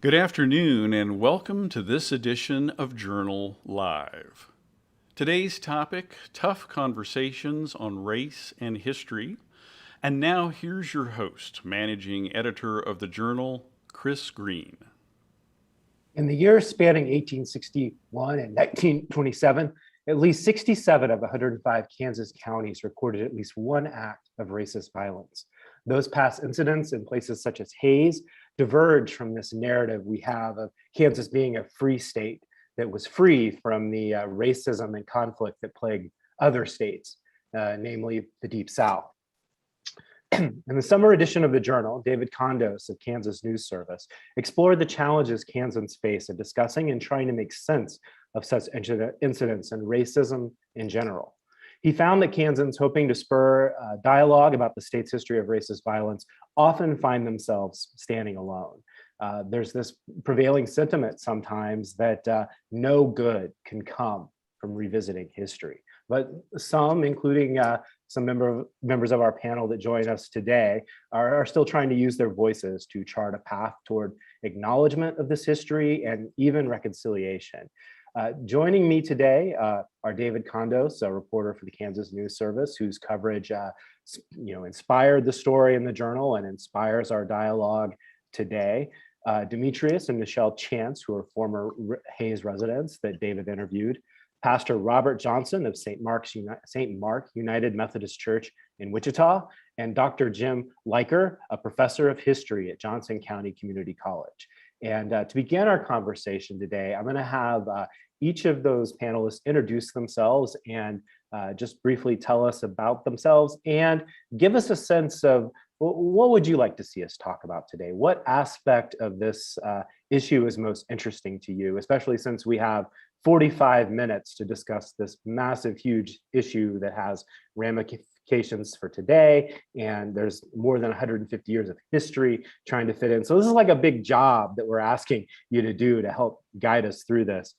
Good afternoon and welcome to this edition of Journal Live. Today's topic, tough conversations on race and history. And now here's your host, managing editor of the Journal, Chris Green. In the years spanning 1861 and 1927, at least 67 of 105 Kansas counties recorded at least one act of racist violence. Those past incidents in places such as Hays diverge from this narrative we have of Kansas being a free state that was free from the racism and conflict that plagued other states, namely the Deep South. In the summer edition of the Journal, David Condos of Kansas News Service explored the challenges Kansans face in discussing and trying to make sense of such incidents and racism in general. He found that Kansans hoping to spur dialogue about the state's history of racist violence often find themselves standing alone. There's this prevailing sentiment sometimes that no good can come from revisiting history. But some, including some members of our panel that join us today, are still trying to use their voices to chart a path toward acknowledgement of this history and even reconciliation. Joining me today are David Condos, a reporter for the Kansas News Service, whose coverage inspired the story in the Journal and inspires our dialogue today. Demetrius and Nuchelle Chance, who are former Hays residents that David interviewed. Pastor Robert Johnson of St. Mark United Methodist Church in Wichita, and Dr. Jim Leiker, a professor of history at Johnson County Community College. And to begin our conversation today, I'm going to have each of those panelists introduce themselves and just briefly tell us about themselves and give us a sense of what would you like to see us talk about today? What aspect of this issue is most interesting to you, especially since we have 45 minutes to discuss this massive, huge issue that has ramifications for today, and there's more than 150 years of history trying to fit in. So this is like a big job that we're asking you to do to help guide us through this.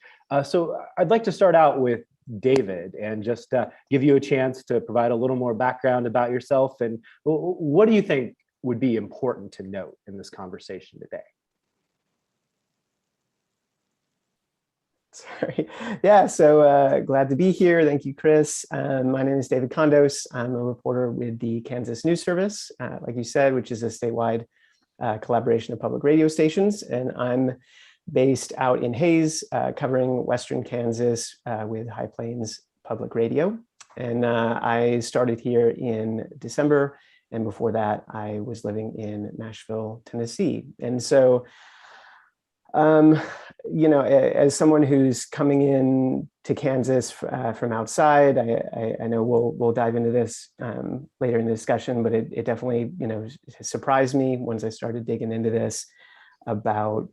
So I'd like to start out with David and just give you a chance to provide a little more background about yourself and what do you think would be important to note in this conversation today? Sorry. Yeah, so glad to be here. Thank you, Chris. My name is David Condos. I'm a reporter with the Kansas News Service, like you said, which is a statewide collaboration of public radio stations. And I'm based out in Hays, covering Western Kansas with High Plains Public Radio. And I started here in December. And before that, I was living in Nashville, Tennessee. And so as someone who's coming in to Kansas from outside, I know we'll dive into this later in the discussion, but it definitely, surprised me once I started digging into this about,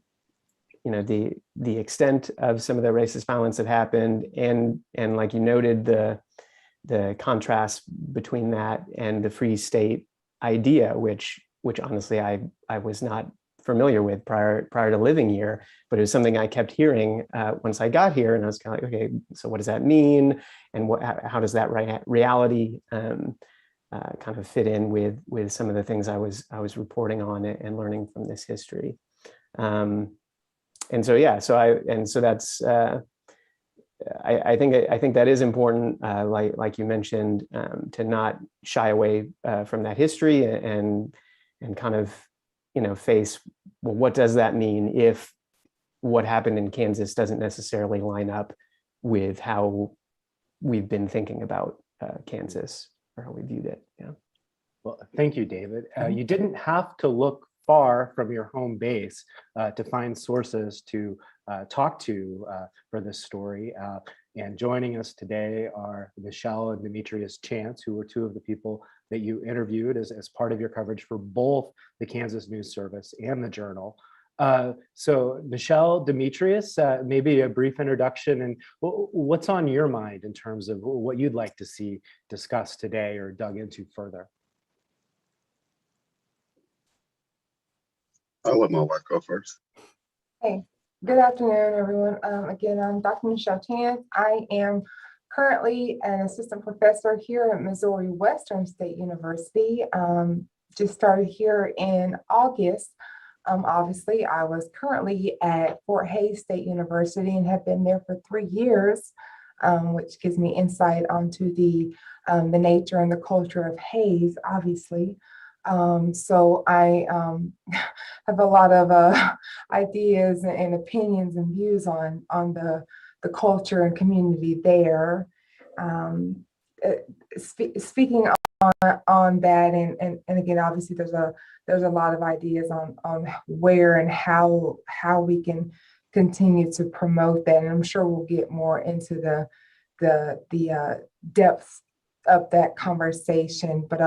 the extent of some of the racist violence that happened. And like you noted, the contrast between that and the free state idea, which honestly, I was not familiar with prior to living here, but it was something I kept hearing once I got here, and I was kind of like, okay, so what does that mean, and how does that reality kind of fit in with some of the things I was reporting on and learning from this history, and so that's I think that is important, like you mentioned, to not shy away from that history and kind of face, well, what does that mean if what happened in Kansas doesn't necessarily line up with how we've been thinking about Kansas or how we viewed it. Yeah. Well, thank you, David. You didn't have to look far from your home base to find sources to talk to for this story. And joining us today are Nuchelle and Demetrius Chance, who were two of the people that you interviewed as part of your coverage for both the Kansas News Service and the Journal. So Nuchelle, Demetrius, maybe a brief introduction and what's on your mind in terms of what you'd like to see discussed today or dug into further? I'll let my wife go first. Hey, good afternoon, everyone. Again, I'm Dr. Nuchelle Chance. I am currently an assistant professor here at Missouri Western State University. Just started here in August. Obviously, I was currently at Fort Hays State University and have been there for 3 years, which gives me insight onto the nature and the culture of Hays, obviously. So I have a lot of ideas and opinions and views on the culture and community there. Um, Speaking on that, and again, obviously there's a lot of ideas on where and how we can continue to promote that, and I'm sure we'll get more into the depths of that conversation. But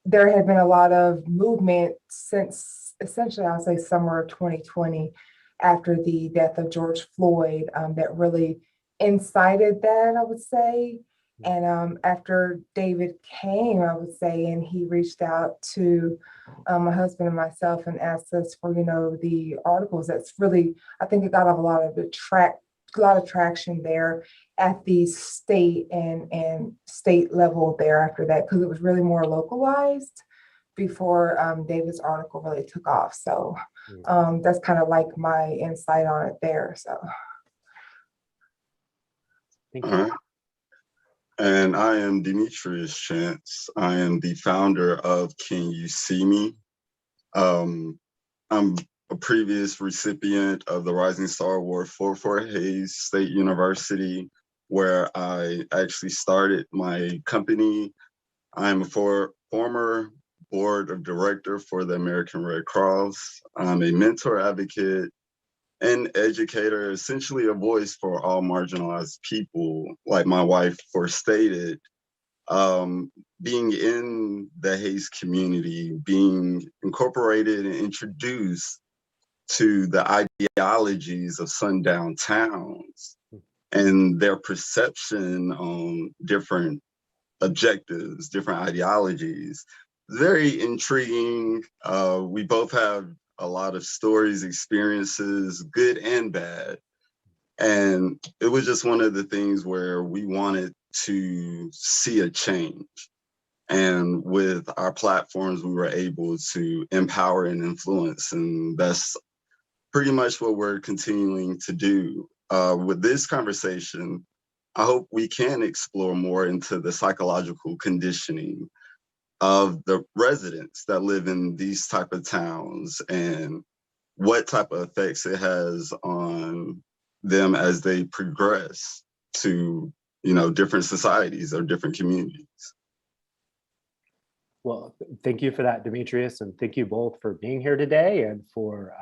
there had been a lot of movement since essentially, I'll say, summer of 2020, after the death of George Floyd, that really incited that, I would say. And after David came, I would say, and he reached out to my husband and myself and asked us for, the articles. That's really, I think it got a lot of traction there at the state and state level there after that, because it was really more localized before David's article really took off. So that's kind of like my insight on it there. So. Thank All you. right. And I am Demetrius Chance. I am the founder of Can You See Me? I'm a previous recipient of the Rising Star Award for Fort Hays State University, where I actually started my company. I'm a former board of director for the American Red Cross. I'm a mentor advocate and educator, essentially a voice for all marginalized people, like my wife stated. Being in the Hays community, being incorporated and introduced to the ideologies of sundown towns and their perception on different objectives, different ideologies. Very intriguing. We both have a lot of stories, experiences, good and bad. And it was just one of the things where we wanted to see a change. And with our platforms, we were able to empower and influence. And that's pretty much what we're continuing to do. With this conversation, I hope we can explore more into the psychological conditioning of the residents that live in these type of towns and what type of effects it has on them as they progress to, different societies or different communities. Well, thank you for that, Demetrius, and thank you both for being here today and for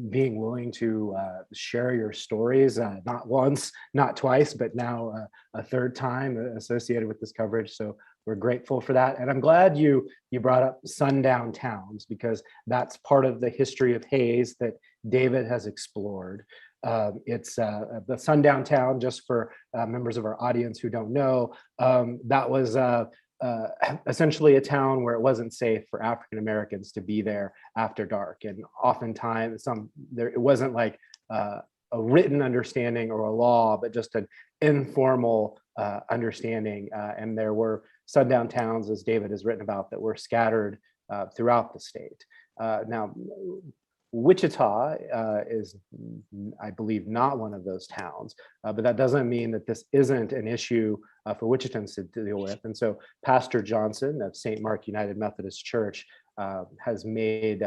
being willing to share your stories, not once, not twice, but now a third time associated with this coverage. So we're grateful for that. And I'm glad you brought up sundown towns, because that's part of the history of Hays that David has explored. It's the sundown town, just for members of our audience who don't know, that was essentially a town where it wasn't safe for African Americans to be there after dark. And oftentimes it wasn't like a written understanding or a law, but just an informal understanding. And there were sundown towns, as David has written about, that were scattered throughout the state. Now, Wichita is, I believe, not one of those towns, but that doesn't mean that this isn't an issue for Wichitans to deal with. And so Pastor Johnson of St. Mark United Methodist Church has made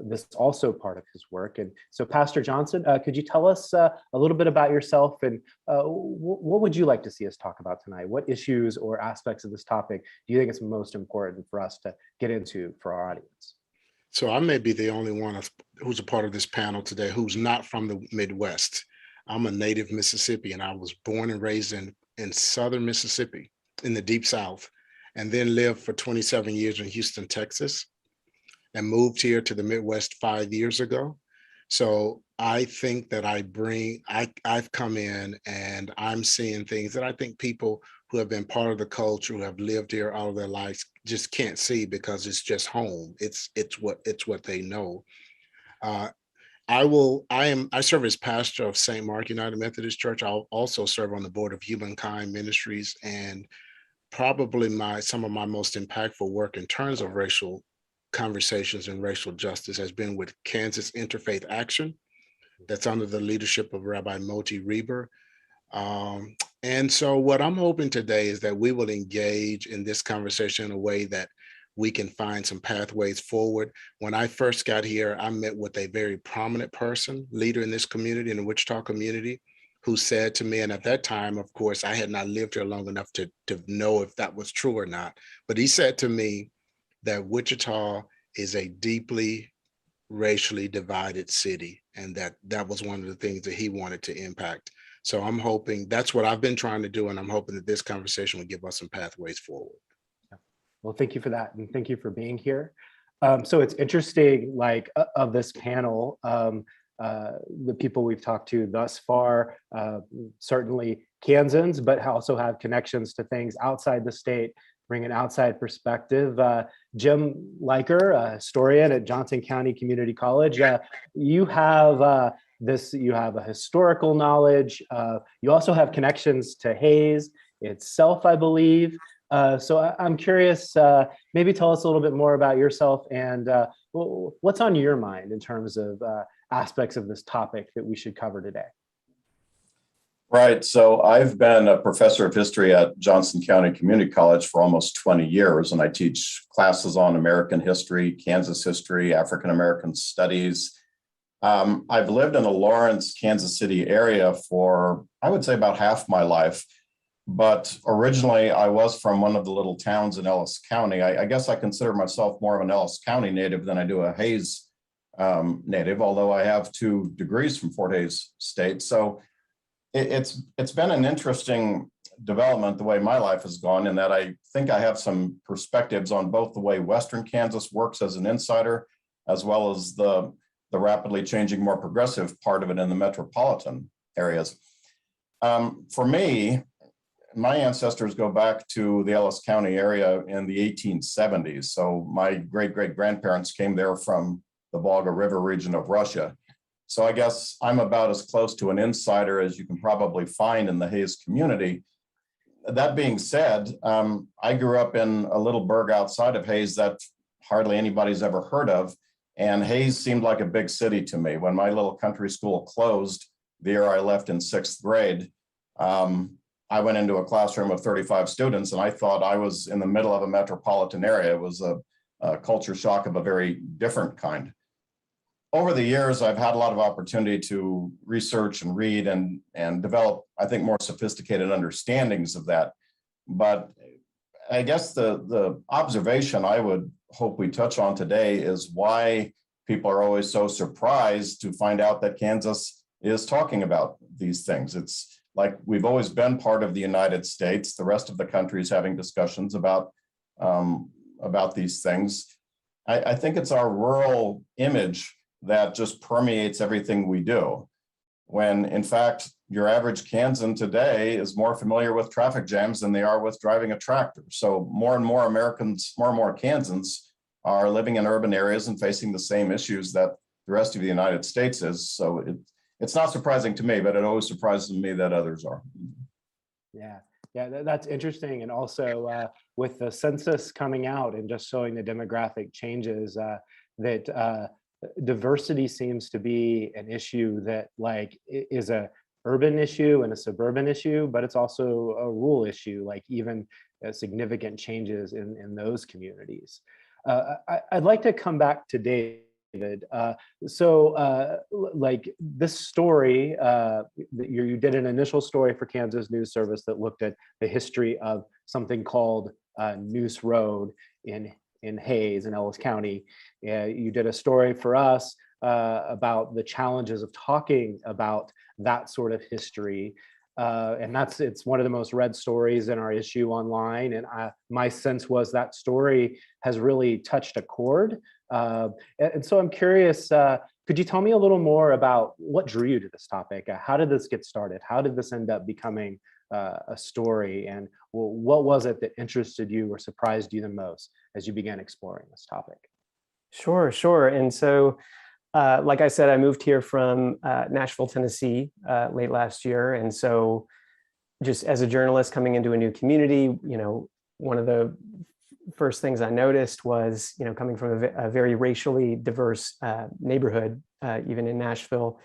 this also part of his work. And so Pastor Johnson, could you tell us a little bit about yourself, and what would you like to see us talk about tonight? What issues or aspects of this topic do you think is most important for us to get into for our audience? So I may be the only one who's a part of this panel today who's not from the Midwest. I'm a native Mississippian. I was born and raised in southern Mississippi, in the Deep South, and then lived for 27 years in Houston, Texas, and moved here to the Midwest 5 years ago. So I think that I've come in and I'm seeing things that I think people who have been part of the culture, who have lived here all of their lives, just can't see, because it's just home. It's what they know. I serve as pastor of St. Mark United Methodist Church. I'll also serve on the board of Humankind Ministries, and probably some of my most impactful work in terms of racial conversations in racial justice has been with Kansas Interfaith Action. That's under the leadership of Rabbi Moti Reber. And so what I'm hoping today is that we will engage in this conversation in a way that we can find some pathways forward. When I first got here, I met with a very prominent person, leader in this community, in the Wichita community, who said to me, and at that time, of course, I had not lived here long enough to know if that was true or not, but he said to me that Wichita is a deeply racially divided city, and that was one of the things that he wanted to impact. So I'm hoping that's what I've been trying to do, and I'm hoping that this conversation will give us some pathways forward. Well, thank you for that, and thank you for being here. So it's interesting, like of this panel, the people we've talked to thus far, certainly Kansans, but also have connections to things outside the state, bring an outside perspective. Jim Leiker, a historian at Johnson County Community College, you have you have a historical knowledge. You also have connections to Hayes itself, I believe. So I'm curious, maybe tell us a little bit more about yourself and what's on your mind in terms of aspects of this topic that we should cover today. Right. So I've been a professor of history at Johnson County Community College for almost 20 years, and I teach classes on American history, Kansas history, African American studies. I've lived in the Lawrence, Kansas City area for, I would say, about half my life. But originally, I was from one of the little towns in Ellis County. I guess I consider myself more of an Ellis County native than I do a Hayes native, although I have 2 degrees from Fort Hays State. So it's been an interesting development the way my life has gone, in that I think I have some perspectives on both the way Western Kansas works as an insider, as well as the rapidly changing, more progressive part of it in the metropolitan areas. For me, my ancestors go back to the Ellis County area in the 1870s. So my great-great-grandparents came there from the Volga River region of Russia. So I guess I'm about as close to an insider as you can probably find in the Hayes community. That being said, I grew up in a little burg outside of Hayes that hardly anybody's ever heard of. And Hayes seemed like a big city to me. When my little country school closed the year I left in 6th grade, I went into a classroom of 35 students, and I thought I was in the middle of a metropolitan area. It was a culture shock of a very different kind. Over the years, I've had a lot of opportunity to research and read and develop, I think, more sophisticated understandings of that. But I guess the observation I would hope we touch on today is why people are always so surprised to find out that Kansas is talking about these things. It's like we've always been part of the United States. The rest of the country is having discussions about these things. I think it's our rural image that just permeates everything we do, when in fact, your average Kansan today is more familiar with traffic jams than they are with driving a tractor. So more and more Americans, more and more Kansans are living in urban areas and facing the same issues that the rest of the United States is. So it's not surprising to me, but it always surprises me that others are. Yeah, that's interesting. And also with the census coming out and just showing the demographic changes, that diversity seems to be an issue that like is a urban issue and a suburban issue, but it's also a rural issue, like even significant changes in those communities. I'd like to come back to David. Like this story, you did an initial story for Kansas News Service that looked at the history of something called Noose Road in Hayes in Ellis County. You did a story for us about the challenges of talking about that sort of history. And it's one of the most read stories in our issue online. And my sense was that story has really touched a chord. And so I'm curious, could you tell me a little more about what drew you to this topic? How did this get started? How did this end up becoming a story? And what was it that interested you or surprised you the most as you began exploring this topic? Sure. And so, like I said, I moved here from Nashville, Tennessee, late last year. And so just as a journalist coming into a new community, one of the first things I noticed was, coming from a very racially diverse neighborhood, even in Nashville,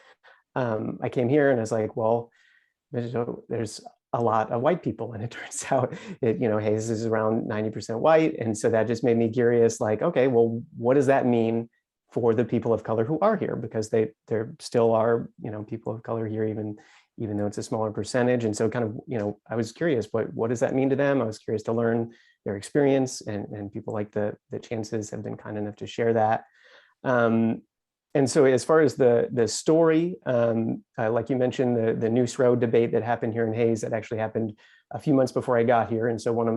I came here and I was like, well, there's a lot of white people, and it turns out Hayes is around 90% white, and so that just made me curious, like, okay, well, what does that mean for the people of color who are here? Because there still are people of color here, even though it's a smaller percentage. And so kind of I was curious, what does that mean to them? I was curious to learn their experience, and people like the Chances have been kind enough to share that. And so as far as the story, like you mentioned, the Noose Road debate that happened here in Hayes, that actually happened a few months before I got here. And so one of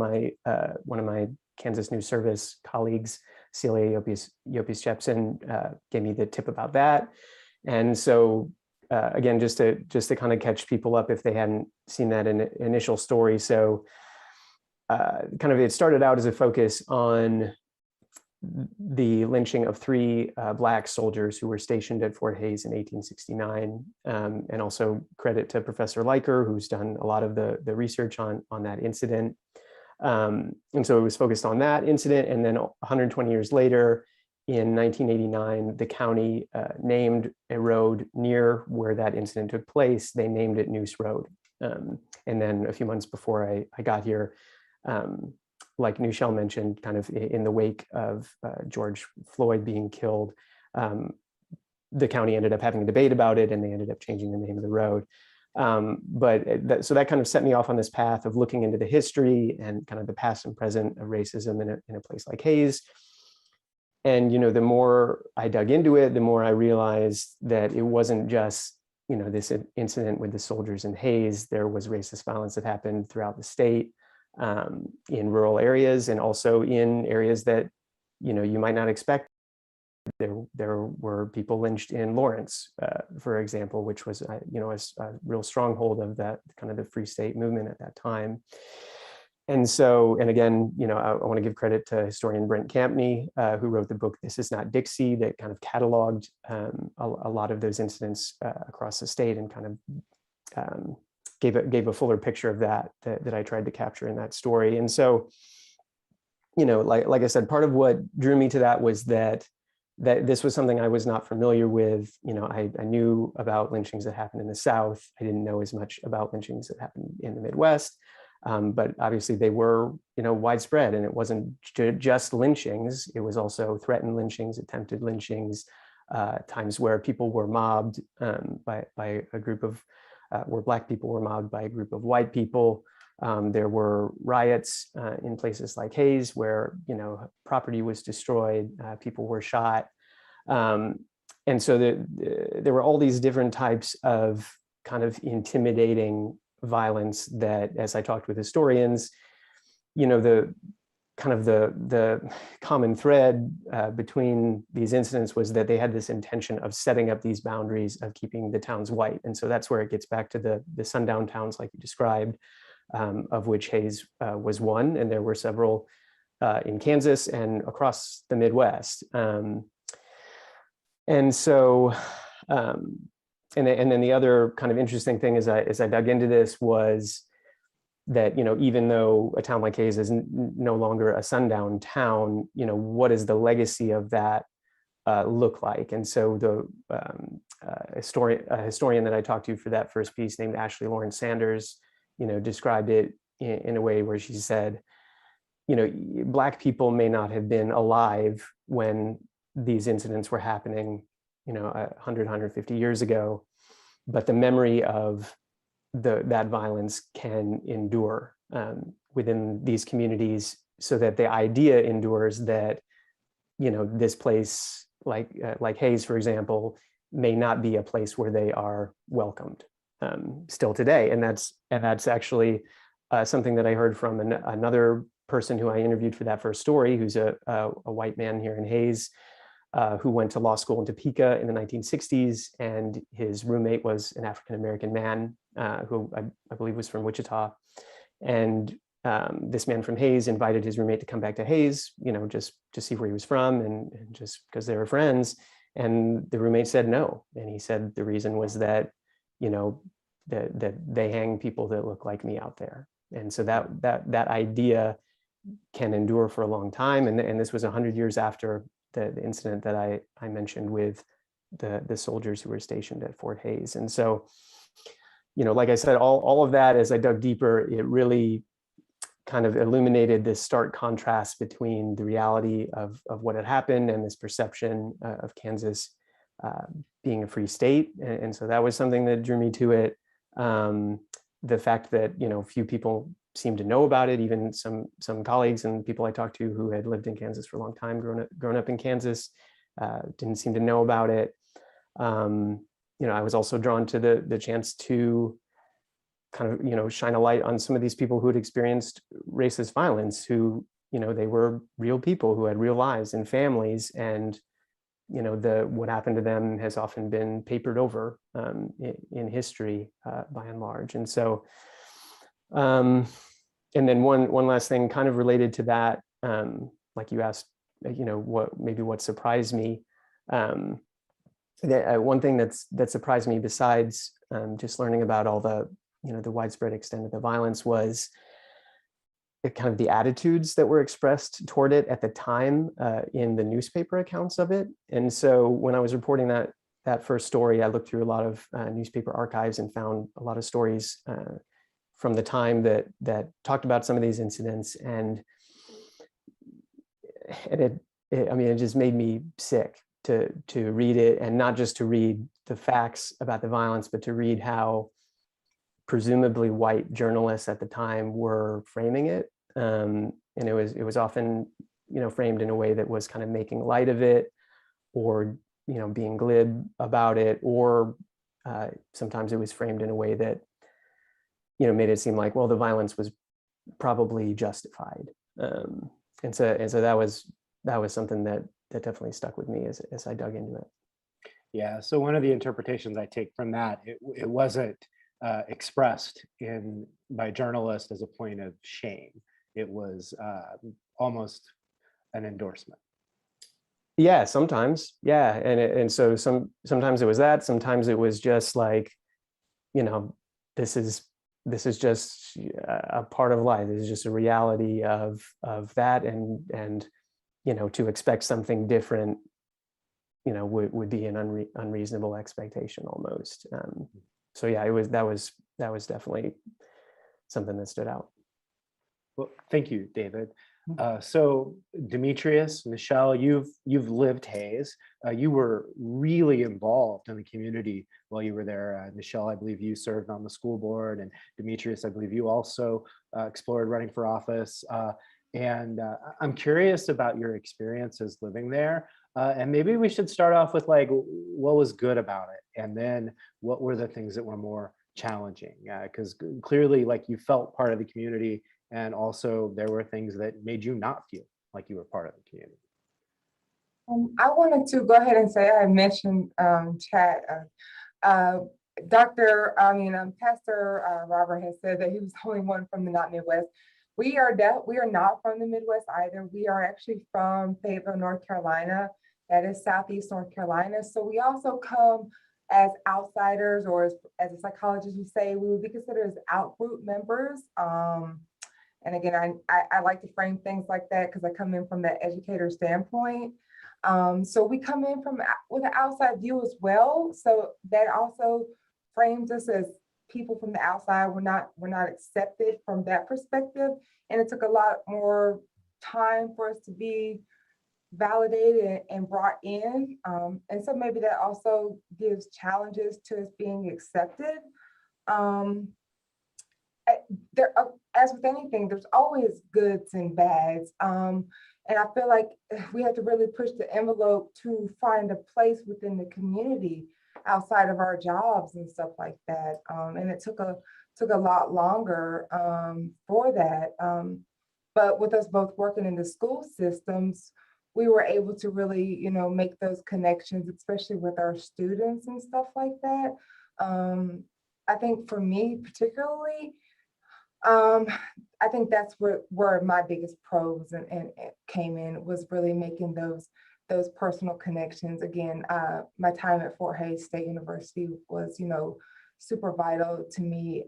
my Kansas News Service colleagues, Celia Yopis-Jepson, gave me the tip about that. And so again, just to kind of catch people up if they hadn't seen that initial story. So kind of it started out as a focus on the lynching of 3 Black soldiers who were stationed at Fort Hayes in 1869, and also credit to Professor Leiker, who's done a lot of the research on that incident. And so it was focused on that incident, and then 120 years later, in 1989, the county named a road near where that incident took place. They named it Noose Road. And then a few months before I got here, like Nuchelle mentioned, kind of in the wake of George Floyd being killed, the county ended up having a debate about it, and they ended up changing the name of the road. So that kind of set me off on this path of looking into the history and kind of the past and present of racism in a place like Hayes. And the more I dug into it, the more I realized that it wasn't just this incident with the soldiers in Hayes. There was racist violence that happened throughout the state, in rural areas, and also in areas that you might not expect. There were people lynched in Lawrence, for example, which was a real stronghold of that kind of the Free State movement at that time. And so, and again, I want to give credit to historian Brent Campney, who wrote the book "This Is Not Dixie," that kind of cataloged a lot of those incidents across the state, and kind of gave a fuller picture of that I tried to capture in that story. And so, like I said, part of what drew me to that was that this was something I was not familiar with. I knew about lynchings that happened in the South. I didn't know as much about lynchings that happened in the Midwest, but obviously they were, widespread, and it wasn't just lynchings. It was also threatened lynchings, attempted lynchings, times where people were mobbed by a group of where Black people were mobbed by a group of white people. There were riots in places like Hayes where property was destroyed, people were shot, and so there were all these different types of kind of intimidating violence that, as I talked with historians, the common thread between these incidents was that they had this intention of setting up these boundaries of keeping the towns white. And so that's where it gets back to the sundown towns like you described, of which Hayes was one, and there were several in Kansas and across the Midwest. And so, and then the other kind of interesting thing as I dug into this was that, even though a town like Hayes is no longer a sundown town, what does the legacy of that look like? And so the historian that I talked to for that first piece, named Ashley Lawrence Sanders, described it in a way where she said, Black people may not have been alive when these incidents were happening, 100, 150 years ago, but the memory of that violence can endure within these communities, so that the idea endures that, this place like Hayes, for example, may not be a place where they are welcomed still today. And that's actually something that I heard from another person who I interviewed for that first story, who's a white man here in Hayes, who went to law school in Topeka in the 1960s, and his roommate was an African-American man who I believe was from Wichita. And this man from Hayes invited his roommate to come back to Hayes, just to see where he was from, and just because they were friends. And the roommate said no. And he said the reason was that, that they hang people that look like me out there. And so that idea can endure for a long time. And this was 100 years after the incident that I mentioned with the soldiers who were stationed at Fort Hays. And so, like I said, all of that, as I dug deeper, it really kind of illuminated this stark contrast between the reality of what had happened and this perception of Kansas being a free state. And so that was something that drew me to it. The fact that, few people seemed to know about it, even some colleagues and people I talked to who had lived in Kansas for a long time, grown up in Kansas, didn't seem to know about it. I was also drawn to the chance to kind of, shine a light on some of these people who had experienced racist violence, who, they were real people who had real lives and families, and, what happened to them has often been papered over in history by and large. And so, and then one last thing kind of related to that, like you asked, what surprised me. One thing that surprised me, besides just learning about all the widespread extent of the violence, was kind of the attitudes that were expressed toward it at the time in the newspaper accounts of it. And so when I was reporting that first story, I looked through a lot of newspaper archives and found a lot of stories from the time that talked about some of these incidents, and it just made me sick to read it, and not just to read the facts about the violence, but to read how presumably white journalists at the time were framing it. And it was often, framed in a way that was kind of making light of it, or, being glib about it, or sometimes it was framed in a way that, made it seem like, well, the violence was probably justified. And so that was something that definitely stuck with me as I dug into it. Yeah, so one of the interpretations I take from that, it wasn't expressed by journalists as a point of shame. It was almost an endorsement. Yeah, sometimes. Yeah, and so sometimes it was that. Sometimes it was just like, this is just a part of life. This is just a reality of that, and to expect something different, would be an unreasonable expectation almost. So yeah, that was definitely something that stood out. Well, thank you, David. So Demetrius, Nuchelle, you've lived Hays. You were really involved in the community while you were there. Nuchelle, I believe you served on the school board, and Demetrius, I believe you also explored running for office. And I'm curious about your experiences living there. And maybe we should start off with what was good about it, and then what were the things that were more challenging? Because clearly, you felt part of the community, and also there were things that made you not feel like you were part of the community. I wanted to go ahead and say, I mentioned Chad. Pastor Robert has said that he was the only one from the not Midwest. We are not from the Midwest either. We are actually from Fayetteville, North Carolina. That is Southeast North Carolina. So we also come as outsiders, or as a psychologist would say, we would be considered as out-group members. And again, I like to frame things like that because I come in from that educator standpoint. So we come in with an outside view as well. So that also frames us as people from the outside. We're not accepted from that perspective. And it took a lot more time for us to be validated and brought in. And so maybe that also gives challenges to us being accepted. As with anything, there's always goods and bads. And I feel like we have to really push the envelope to find a place within the community outside of our jobs and stuff like that. And it took a lot longer for that. But with us both working in the school systems, we were able to really, make those connections, especially with our students and stuff like that. I think for me particularly, I think that's where my biggest pros and came in, was really making those personal connections. Again, my time at Fort Hays State University was, super vital to me.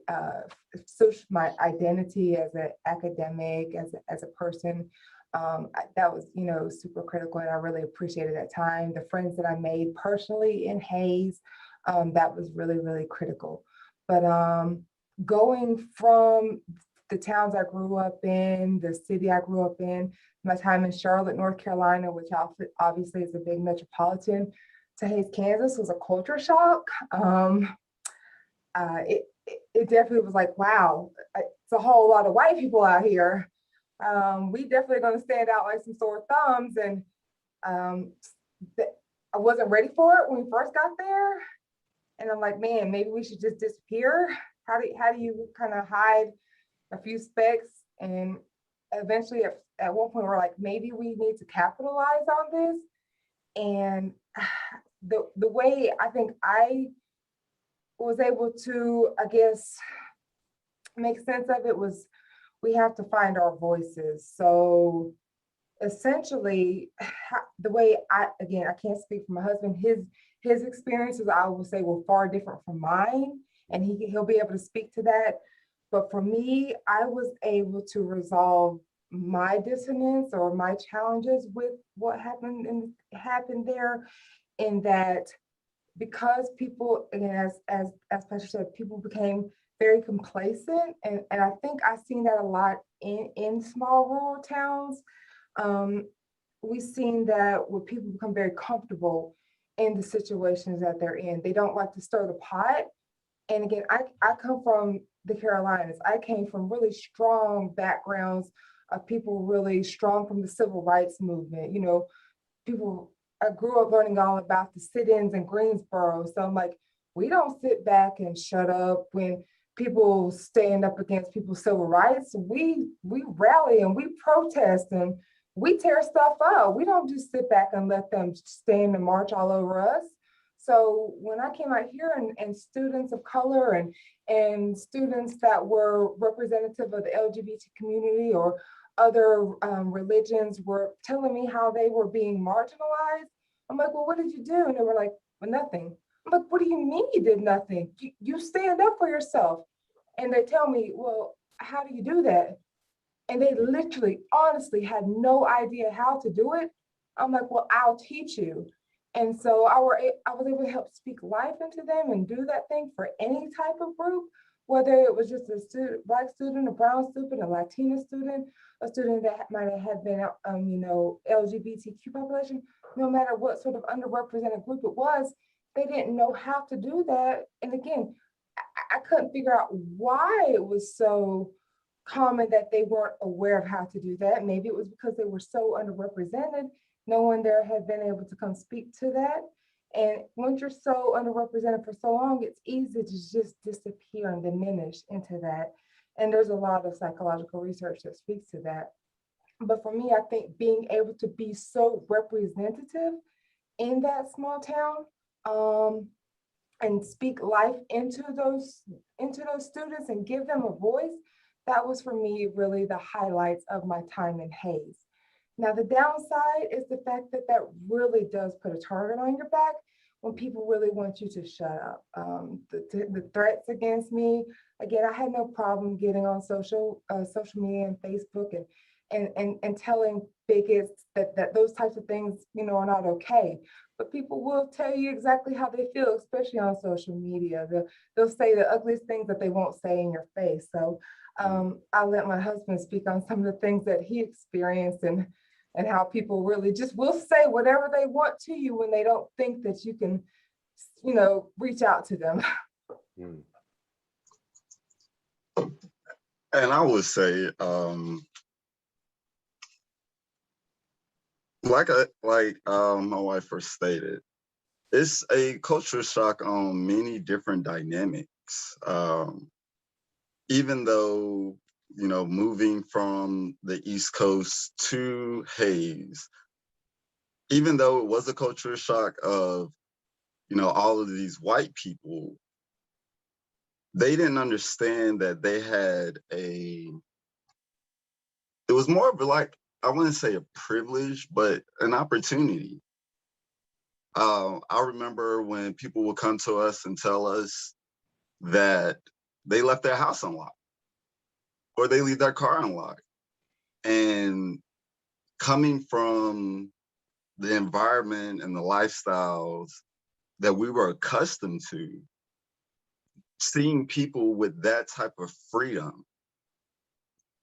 My identity as an academic, as a person, that was, super critical, and I really appreciated that time. The friends that I made personally in Hayes, that was really, really critical. But going from the towns I grew up in, the city I grew up in, my time in Charlotte, North Carolina, which obviously is a big metropolitan, to Hayes, Kansas, was a culture shock. It definitely was like, wow, it's a whole lot of white people out here. We definitely going to stand out like some sore thumbs. And I wasn't ready for it when we first got there. And I'm like, man, maybe we should just disappear. How do you kind of hide a few specks? And eventually at one point we're like, maybe we need to capitalize on this. And the way I think I was able to, I guess, make sense of it was, we have to find our voices. So essentially, the way I can't speak for my husband, his experiences, I will say, were far different from mine, and he'll be able to speak to that. But for me, I was able to resolve my dissonance or my challenges with what happened there, in that, because people, again, as Pastor said, people became very complacent, and I think I've seen that a lot in small rural towns. We've seen that where people become very comfortable in the situations that they're in. They don't like to stir the pot. And again, I come from the Carolinas. I came from really strong backgrounds of people really strong from the civil rights movement. I grew up learning all about the sit-ins in Greensboro. So I'm like, we don't sit back and shut up when people stand up against people's civil rights. We rally and we protest and we tear stuff up. We don't just sit back and let them stand and march all over us. So when I came out here and students of color and students that were representative of the LGBT community or other religions were telling me how they were being marginalized, I'm like, well, what did you do? And they were like, well, nothing. I'm like, what do you mean you did nothing? You stand up for yourself. And they tell me, well, how do you do that? And they literally, honestly had no idea how to do it. I'm like, well, I'll teach you. And so I was able to help speak life into them and do that thing for any type of group, whether it was just a Black student, a brown student, a Latina student, a student that might have been, LGBTQ population, no matter what sort of underrepresented group it was, they didn't know how to do that. And again, I couldn't figure out why it was so common that they weren't aware of how to do that. Maybe it was because they were so underrepresented. No one there had been able to come speak to that. And once you're so underrepresented for so long, it's easy to just disappear and diminish into that. And there's a lot of psychological research that speaks to that. But for me, I think being able to be so representative in that small town, and speak life into those students and give them a voice, that was for me really the highlights of my time in Hayes. Now, the downside is the fact that that really does put a target on your back when people really want you to shut up. The threats against me, again, I had no problem getting on social media and Facebook and telling bigots that those types of things, are not okay. But people will tell you exactly how they feel, especially on social media. They'll say the ugliest things that they won't say in your face. So I'll let my husband speak on some of the things that he experienced and how people really just will say whatever they want to you when they don't think that you can, reach out to them. And I would say, like my wife first stated, it's a culture shock on many different dynamics. Even though, moving from the East Coast to Hayes, even though it was a culture shock of, all of these white people, they didn't understand that they had it was more of I wouldn't say a privilege, but an opportunity. I remember when people would come to us and tell us, that they left their house unlocked or they leave their car unlocked. And coming from the environment and the lifestyles that we were accustomed to, seeing people with that type of freedom,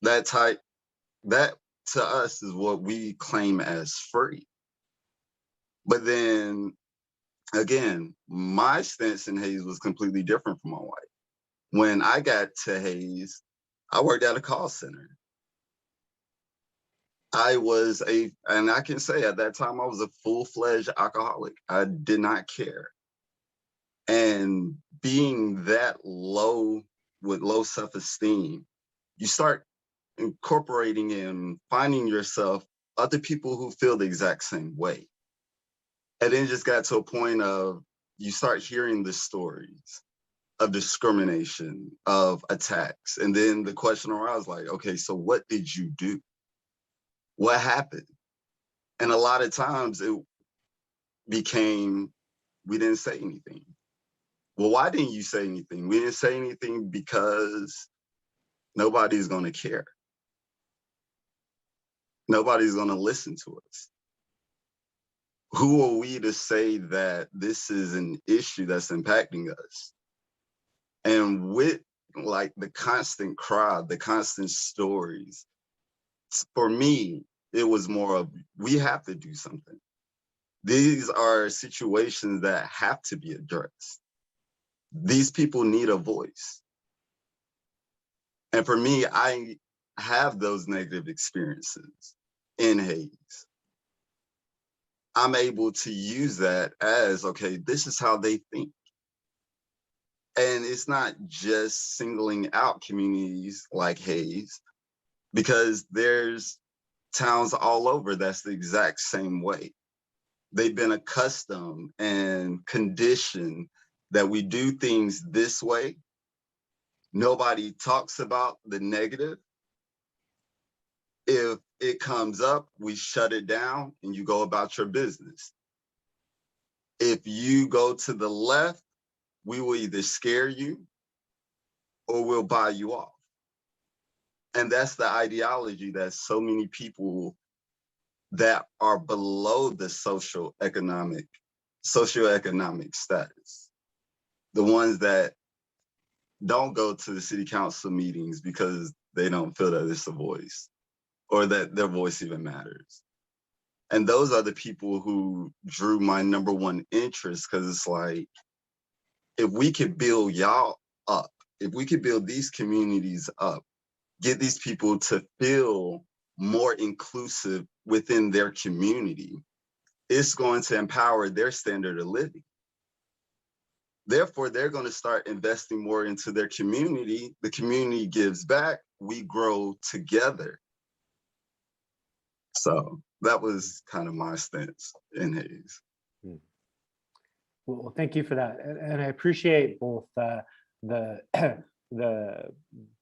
that to us is what we claim as free. But then again, my stance in Hayes was completely different from my wife. When I got to Hayes, I worked at a call center. And I can say at that time, I was a full-fledged alcoholic. I did not care. And being that low, with low self-esteem, you start incorporating and finding yourself other people who feel the exact same way. And then it just got to a point of you start hearing the stories of discrimination, of attacks. And then the question arises like, okay, so what did you do? What happened? And a lot of times it became, we didn't say anything. Well, why didn't you say anything? We didn't say anything because nobody's going to care. Nobody's going to listen to us. Who are we to say that this is an issue that's impacting us? And with like the constant crowd, the constant stories, for me, it was more of, we have to do something. These are situations that have to be addressed. These people need a voice. And for me, I have those negative experiences in Hayes. I'm able to use that as, okay, this is how they think. And it's not just singling out communities like Hayes, because there's towns all over that's the exact same way. They've been accustomed and conditioned that we do things this way. Nobody talks about the negative. If it comes up, we shut it down and you go about your business. If you go to the left, we will either scare you or we'll buy you off. And that's the ideology that so many people that are below the socioeconomic status, the ones that don't go to the city council meetings because they don't feel that it's a voice or that their voice even matters. And those are the people who drew my number one interest, because it's like, if we could build y'all up, if we could build these communities up, get these people to feel more inclusive within their community, it's going to empower their standard of living. Therefore, they're going to start investing more into their community. The community gives back, we grow together. So that was kind of my stance in Hayes. Well, thank you for that. And I appreciate both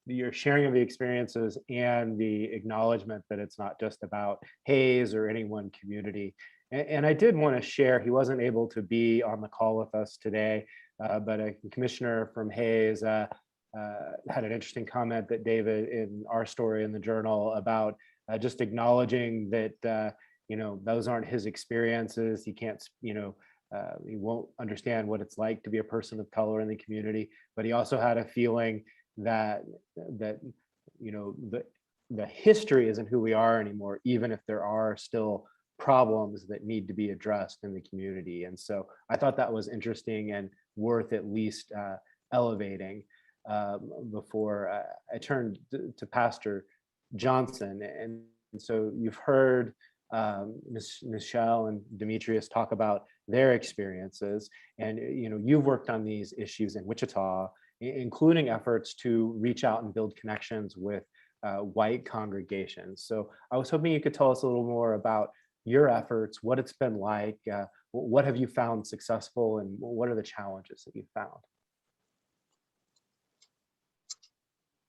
your sharing of the experiences and the acknowledgement that it's not just about Hayes or any one community. And I did want to share, he wasn't able to be on the call with us today, but a commissioner from Hayes had an interesting comment that David, in our story in the journal, about just acknowledging that, those aren't his experiences. He can't, he won't understand what it's like to be a person of color in the community, but he also had a feeling that the history isn't who we are anymore, even if there are still problems that need to be addressed in the community. And so I thought that was interesting and worth at least elevating before I turned to Pastor Johnson. And so you've heard Nuchelle and Demetrius talk about their experiences, and you've worked on these issues in Wichita, including efforts to reach out and build connections with white congregations. So I was hoping you could tell us a little more about your efforts, what it's been like, what have you found successful, and what are the challenges that you found?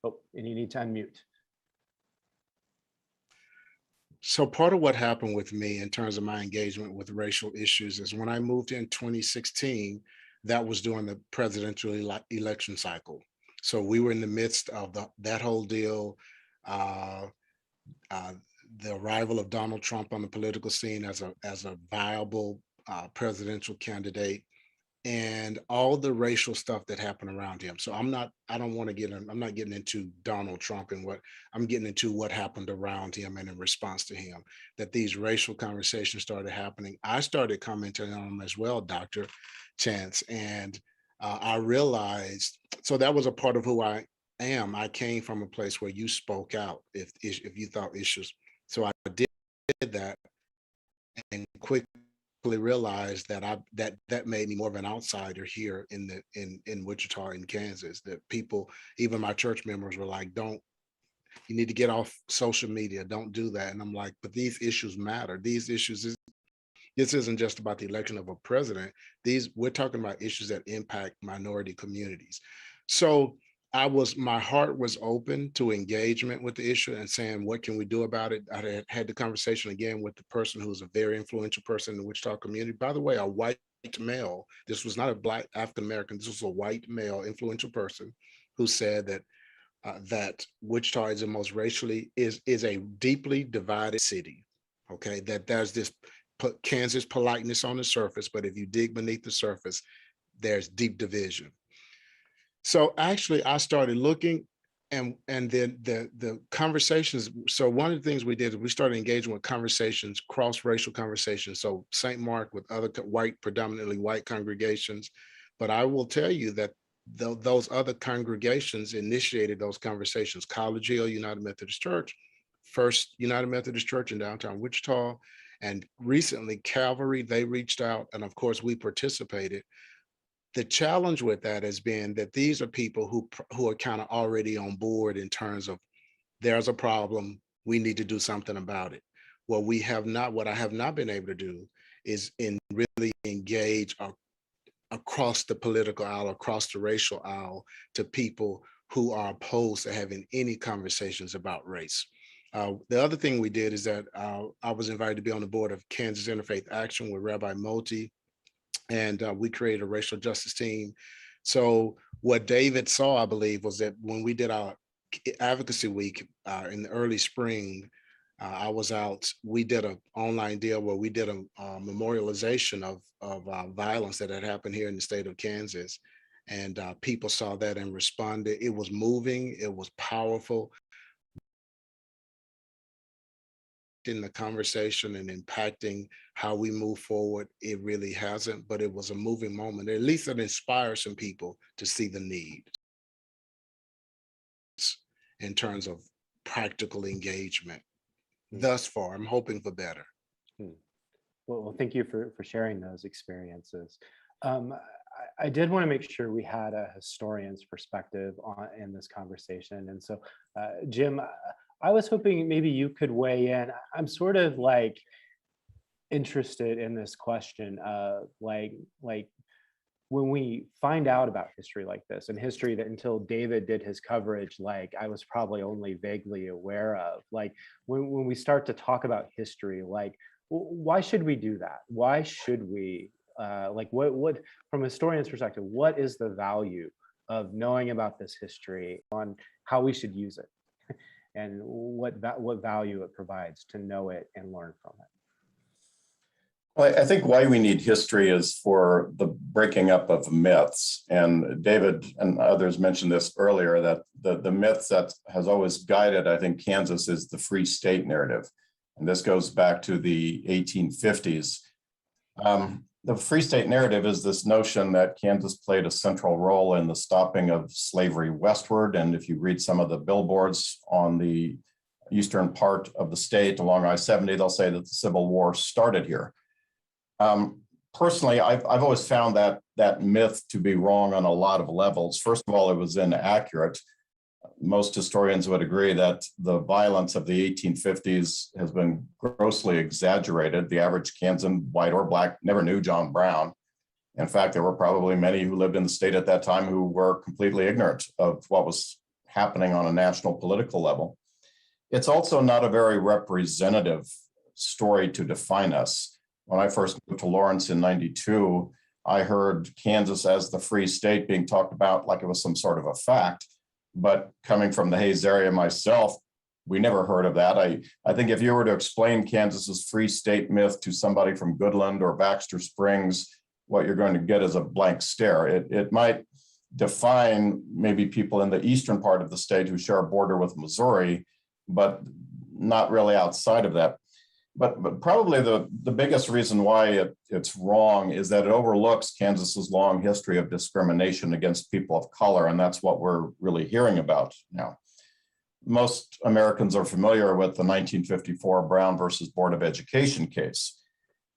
Oh, and you need to unmute. So part of what happened with me in terms of my engagement with racial issues is when I moved in 2016, that was during the presidential election cycle. So we were in the midst of that whole deal. The arrival of Donald Trump on the political scene as a viable presidential candidate, and all the racial stuff that happened around him. So I'm not getting into Donald Trump and I'm getting into what happened around him and in response to him, that these racial conversations started happening. I started commenting on them as well, Dr. Chance, and I realized, so that was a part of who I am. I came from a place where you spoke out if you thought issues. So I did that and quickly realized that that made me more of an outsider here in Wichita, in Kansas. That people, even my church members, were like, you need to get off social media, don't do that. And I'm like, but these issues matter. These issues, this isn't just about the election of a president. We're talking about issues that impact minority communities. So my heart was open to engagement with the issue and saying, what can we do about it? I had the conversation again with the person who's a very influential person in the Wichita community. By the way, a white male. This was not a Black African-American. This was a white male influential person who said that Wichita is the most racially, is a deeply divided city. Okay, that there's this Kansas politeness on the surface, but if you dig beneath the surface, there's deep division. So actually, I started looking, and then the conversations. So one of the things we did is we started engaging with conversations, cross-racial conversations. So St. Mark with other predominantly white congregations. But I will tell you that those other congregations initiated those conversations. College Hill United Methodist Church, First United Methodist Church in downtown Wichita, and recently Calvary, they reached out, and of course we participated. The challenge with that has been that these are people who are kind of already on board in terms of, there's a problem, we need to do something about it. What I have not been able to do is really engage across the political aisle, across the racial aisle, to people who are opposed to having any conversations about race. The other thing we did is that I was invited to be on the board of Kansas Interfaith Action with Rabbi Moti, and we created a racial justice team. So what David saw, I believe, was that when we did our advocacy week in the early spring, I was out, we did an online deal where we did a memorialization of violence that had happened here in the state of Kansas. And people saw that and responded. It was moving, it was powerful. In the conversation and impacting how we move forward, it really hasn't, but it was a moving moment. At least it inspired some people to see the need in terms of practical engagement. Thus far, I'm hoping for better. Well, thank you for sharing those experiences. I did want to make sure we had a historian's perspective in this conversation. And so, Jim, I was hoping maybe you could weigh in. I'm sort of like interested in this question of like when we find out about history like this, and history that until David did his coverage, like I was probably only vaguely aware of, like when we start to talk about history, like why should we do that? Why should we like what from a historian's perspective, what is the value of knowing about this history, on how we should use it? And what value it provides to know it and learn from it. Well, I think why we need history is for the breaking up of myths. And David and others mentioned this earlier, that the myth that has always guided, I think, Kansas is the free state narrative. And this goes back to the 1850s. The free state narrative is this notion that Kansas played a central role in the stopping of slavery westward. And if you read some of the billboards on the eastern part of the state along I-70, they'll say that the Civil War started here. Personally, I've always found that myth to be wrong on a lot of levels. First of all, it was inaccurate. Most historians would agree that the violence of the 1850s has been grossly exaggerated. The average Kansan, white or black, never knew John Brown. In fact, there were probably many who lived in the state at that time who were completely ignorant of what was happening on a national political level. It's also not a very representative story to define us. When I first moved to Lawrence in '92, I heard Kansas as the free state being talked about like it was some sort of a fact. But coming from the Hays area myself, we never heard of that. I think if you were to explain Kansas's free state myth to somebody from Goodland or Baxter Springs, what you're going to get is a blank stare. It might define maybe people in the eastern part of the state who share a border with Missouri, but not really outside of that. But probably the biggest reason why it's wrong is that it overlooks Kansas's long history of discrimination against people of color, and that's what we're really hearing about now. Most Americans are familiar with the 1954 Brown versus Board of Education case,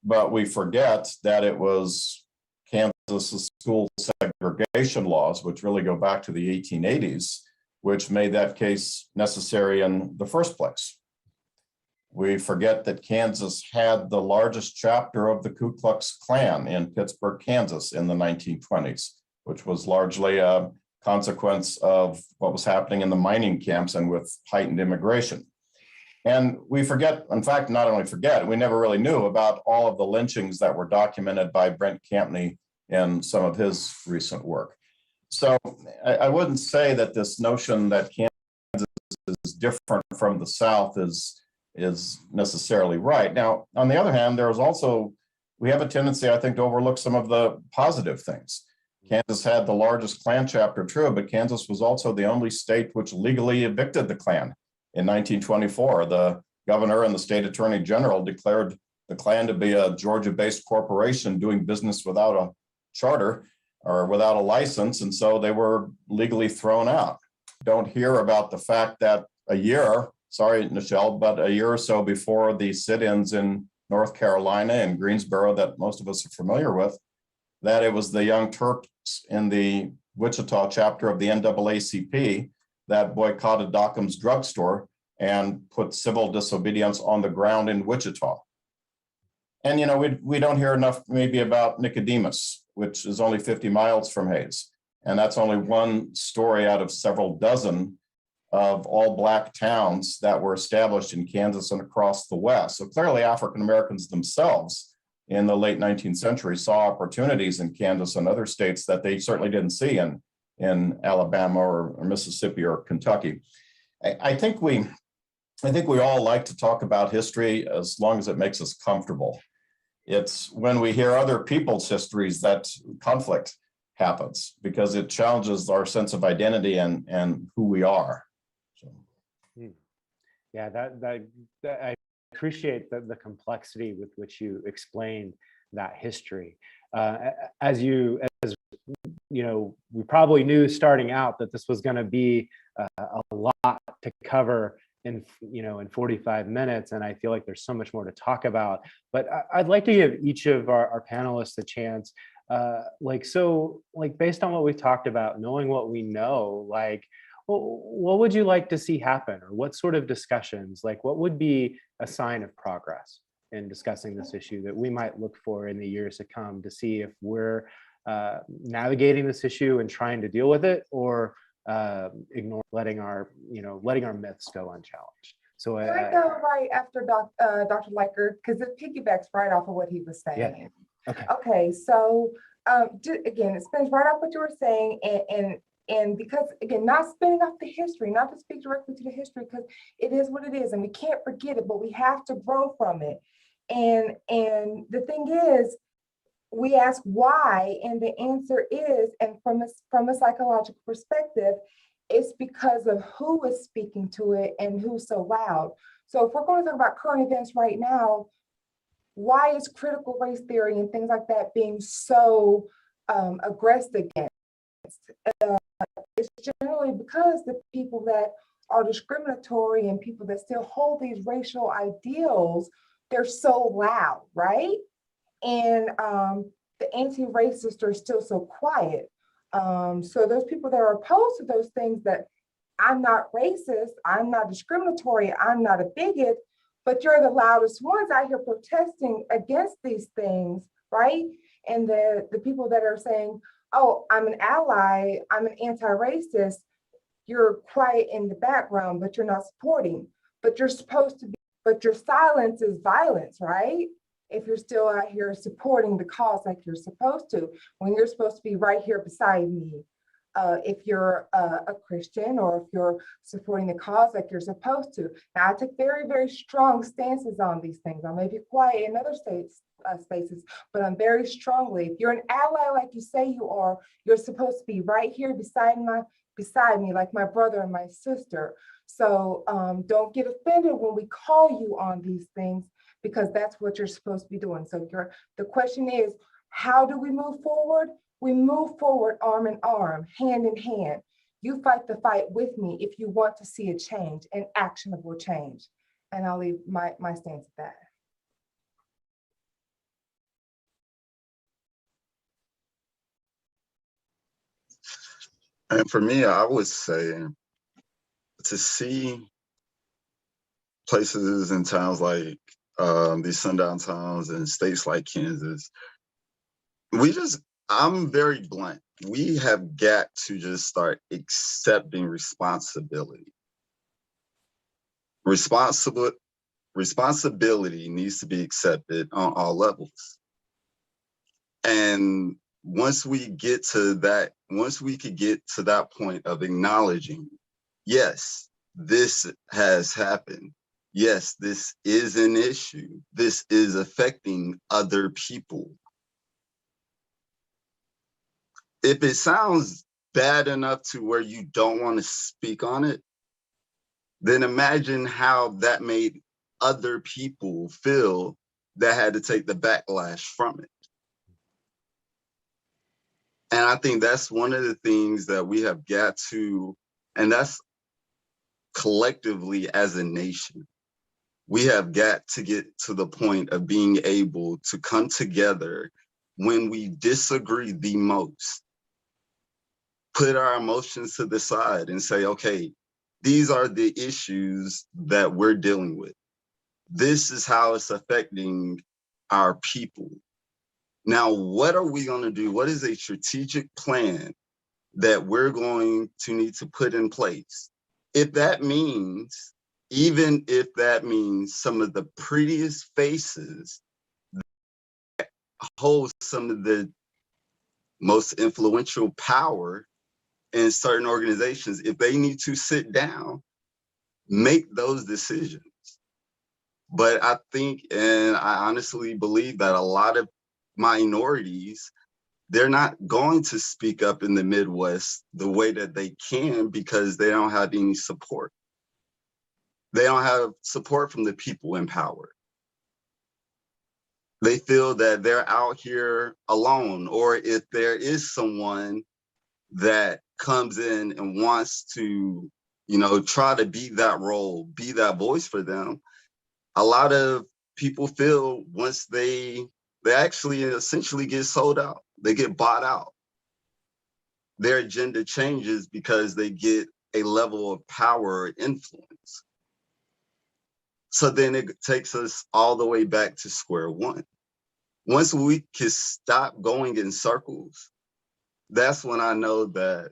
but we forget that it was Kansas's school segregation laws, which really go back to the 1880s, which made that case necessary in the first place. We forget that Kansas had the largest chapter of the Ku Klux Klan in Pittsburgh, Kansas in the 1920s, which was largely a consequence of what was happening in the mining camps and with heightened immigration. And we forget, in fact, not only forget, we never really knew about all of the lynchings that were documented by Brent Campney in some of his recent work. So I wouldn't say that this notion that Kansas is different from the South is necessarily right. Now, on the other hand, we have a tendency, I think, to overlook some of the positive things. Kansas had the largest Klan chapter, true, but Kansas was also the only state which legally evicted the Klan. In 1924, the governor and the state attorney general declared the Klan to be a Georgia-based corporation doing business without a charter or without a license, and so they were legally thrown out. Don't hear about the fact that sorry, Nuchelle, but a year or so before the sit-ins in North Carolina and Greensboro that most of us are familiar with, that it was the Young Turks in the Wichita chapter of the NAACP that boycotted Dockham's drugstore and put civil disobedience on the ground in Wichita. And, you know, we don't hear enough maybe about Nicodemus, which is only 50 miles from Hays. And that's only one story out of several dozen of all Black towns that were established in Kansas and across the West. So clearly African Americans themselves in the late 19th century saw opportunities in Kansas and other states that they certainly didn't see in Alabama or Mississippi or Kentucky. I think we all like to talk about history as long as it makes us comfortable. It's when we hear other people's histories that conflict happens, because it challenges our sense of identity and who we are. Yeah, that I appreciate the complexity with which you explained that history. As you know, we probably knew starting out that this was going to be a lot to cover in 45 minutes, and I feel like there's so much more to talk about. But I'd like to give each of our panelists a chance. Based on what we've talked about, knowing what we know, what would you like to see happen, or what sort of discussions, what would be a sign of progress in discussing this issue that we might look for in the years to come to see if we're navigating this issue and trying to deal with it, or letting our myths go unchallenged. So Can I go right after Dr. Leiker, because it piggybacks right off of what he was saying. Yeah. Okay. Okay, so again, it spins right off what you were saying, and because, again, not spinning off the history, not to speak directly to the history, because it is what it is, and we can't forget it, but we have to grow from it. And the thing is, we ask why, and the answer is, and from a psychological perspective, it's because of who is speaking to it and who's so loud. So if we're going to talk about current events right now, why is critical race theory and things like that being so aggressed against? It's generally because the people that are discriminatory and people that still hold these racial ideals, they're so loud, right? And the anti-racists are still so quiet. So those people that are opposed to those things, that I'm not racist, I'm not discriminatory, I'm not a bigot, but you're the loudest ones out here protesting against these things, right? And the people that are saying, oh, I'm an ally, I'm an anti-racist, you're quiet in the background, but you're not supporting, but you're supposed to be, but your silence is violence, right? if you're still out here supporting the cause like you're supposed to, when you're supposed to be right here beside me. If you're a Christian, or if you're supporting the cause like you're supposed to. Now, I take very, very strong stances on these things. I may be quiet in other spaces, but I'm very strongly, if you're an ally like you say you are, you're supposed to be right here beside me, like my brother and my sister. So don't get offended when we call you on these things, because that's what you're supposed to be doing. So the question is, how do we move forward? We move forward arm in arm, hand in hand. You fight the fight with me if you want to see a change, an actionable change. And I'll leave my stance at that. And for me, I would say to see places and towns like these sundown towns and states like Kansas, I'm very blunt. We have got to just start accepting responsibility. Responsibility needs to be accepted on all levels. And once we could get to that point of acknowledging, yes, this has happened. Yes, this is an issue. This is affecting other people. If it sounds bad enough to where you don't want to speak on it, then imagine how that made other people feel that had to take the backlash from it. And I think that's one of the things that we have got to, and that's collectively as a nation, we have got to get to the point of being able to come together when we disagree the most, put our emotions to the side and say, okay, these are the issues that we're dealing with. This is how it's affecting our people. Now, what are we going to do? What is a strategic plan that we're going to need to put in place? If that means, even if that means some of the prettiest faces that hold some of the most influential power in certain organizations, if they need to sit down, make those decisions. But I think, and I honestly believe that a lot of minorities, they're not going to speak up in the Midwest the way that they can because they don't have any support. They don't have support from the people in power. They feel that they're out here alone, or if there is someone that comes in and wants to, try to be that role, be that voice for them, a lot of people feel once they actually essentially get sold out, they get bought out. Their agenda changes because they get a level of power or influence. So then it takes us all the way back to square one. Once we can stop going in circles, that's when I know that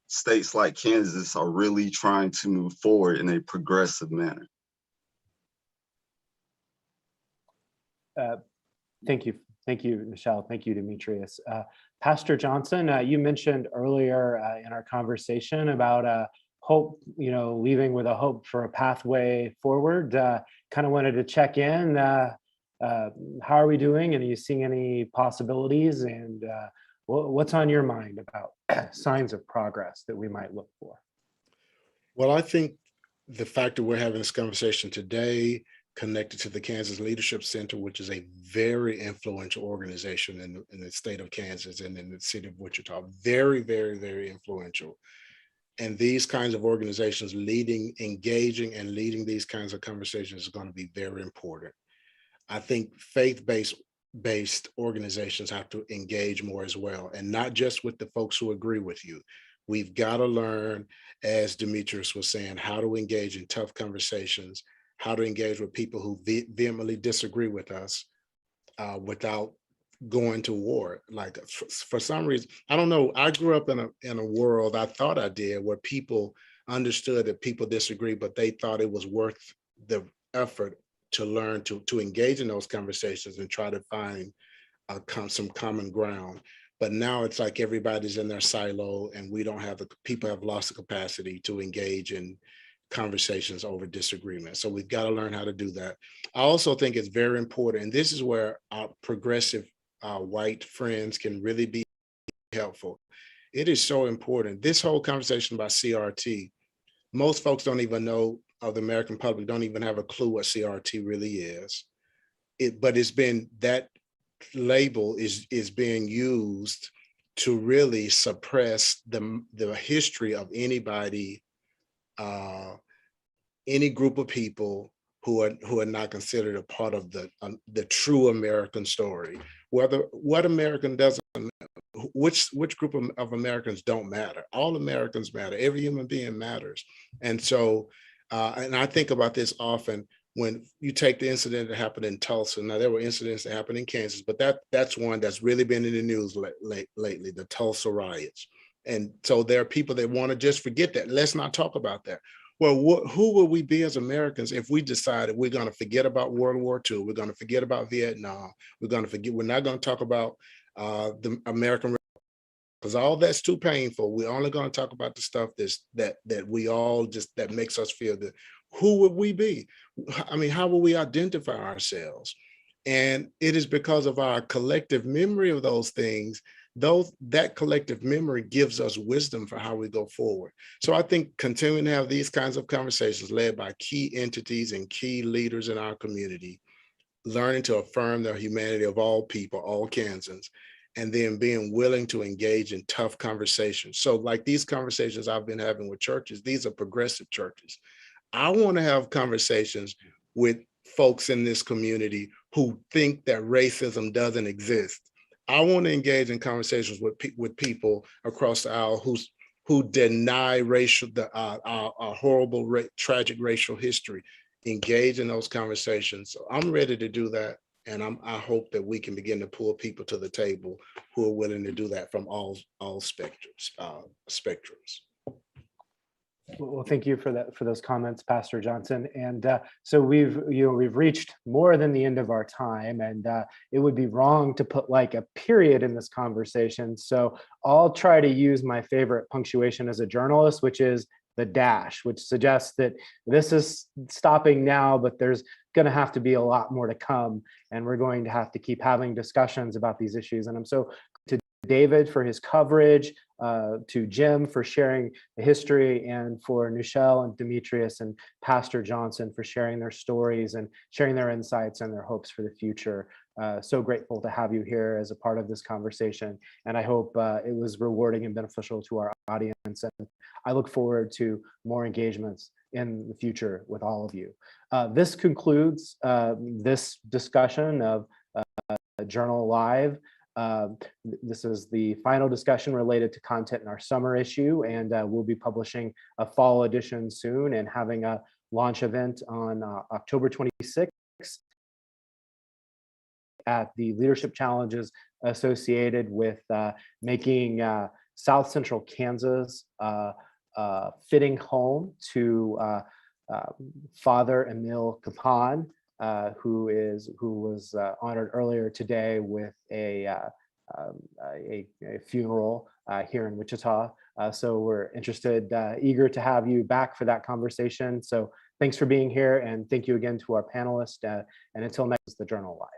states like Kansas are really trying to move forward in a progressive manner. Thank you, Nuchelle. Thank you, Demetrius. Pastor Johnson, you mentioned earlier in our conversation about hope, leaving with a hope for a pathway forward. Kind of wanted to check in. How are we doing? And are you seeing any possibilities? And what's on your mind about signs of progress that we might look for? Well, I think the fact that we're having this conversation today, connected to the Kansas Leadership Center, which is a very influential organization in the state of Kansas and in the city of Wichita, very, very, very influential. And these kinds of organizations engaging and leading these kinds of conversations is going to be very important. I think faith-based organizations have to engage more as well, and not just with the folks who agree with you. We've got to learn, as Demetrius was saying, how to engage in tough conversations, how to engage with people who vehemently disagree with us without going to war. Like for some reason, I don't know, I grew up in a world, I thought I did, where people understood that people disagree, but they thought it was worth the effort to learn to engage in those conversations and try to find some common ground. But now it's like everybody's in their silo, and we don't have people have lost the capacity to engage in conversations over disagreement. So we've got to learn how to do that. I also think it's very important, and this is where our progressive white friends can really be helpful. It is so important. This whole conversation about CRT, most folks don't even know, of the American public, don't even have a clue what CRT really is. But it's been, that label is being used to really suppress the history of anybody, any group of people who are not considered a part of the true American story. What American doesn't, which group of Americans don't matter. All Americans matter. Every human being matters. And so, and I think about this often when you take the incident that happened in Tulsa. Now, there were incidents that happened in Kansas, but that's one that's really been in the news lately, the Tulsa riots. And so there are people that want to just forget that. Let's not talk about that. Well, who will we be as Americans if we decided we're going to forget about World War II? We're going to forget about Vietnam. We're not going to talk about the American, because all that's too painful. We're only going to talk about the stuff that we all just, that makes us feel good. Who would we be? I mean, how will we identify ourselves? And it is because of our collective memory of those things. That collective memory gives us wisdom for how we go forward. So I think continuing to have these kinds of conversations led by key entities and key leaders in our community, learning to affirm the humanity of all people, all Kansans, and then being willing to engage in tough conversations. So like these conversations I've been having with churches, these are progressive churches. I want to have conversations with folks in this community who think that racism doesn't exist. I want to engage in conversations with people across the aisle who deny our horrible, tragic racial history. Engage in those conversations. So I'm ready to do that, and I hope that we can begin to pull people to the table who are willing to do that from all spectrums. Well, thank you for those comments, Pastor Johnson. And so we've reached more than the end of our time, and it would be wrong to put like a period in this conversation. So I'll try to use my favorite punctuation as a journalist, which is the dash, which suggests that this is stopping now, but there's going to have to be a lot more to come, and we're going to have to keep having discussions about these issues. And I'm so to David for his coverage, to Jim for sharing the history, and for Nuchelle and Demetrius and Pastor Johnson for sharing their stories and sharing their insights and their hopes for the future. So grateful to have you here as a part of this conversation, and I hope it was rewarding and beneficial to our audience, and I look forward to more engagements in the future with all of you. This concludes this discussion of Journal Live. This is the final discussion related to content in our summer issue, and we'll be publishing a fall edition soon and having a launch event on October 26th at the leadership challenges associated with making South Central Kansas fitting home to Father Emil Capon, who was honored earlier today with a funeral here in Wichita. So we're interested, eager to have you back for that conversation. So thanks for being here, and thank you again to our panelists. And until next, the Journal Live.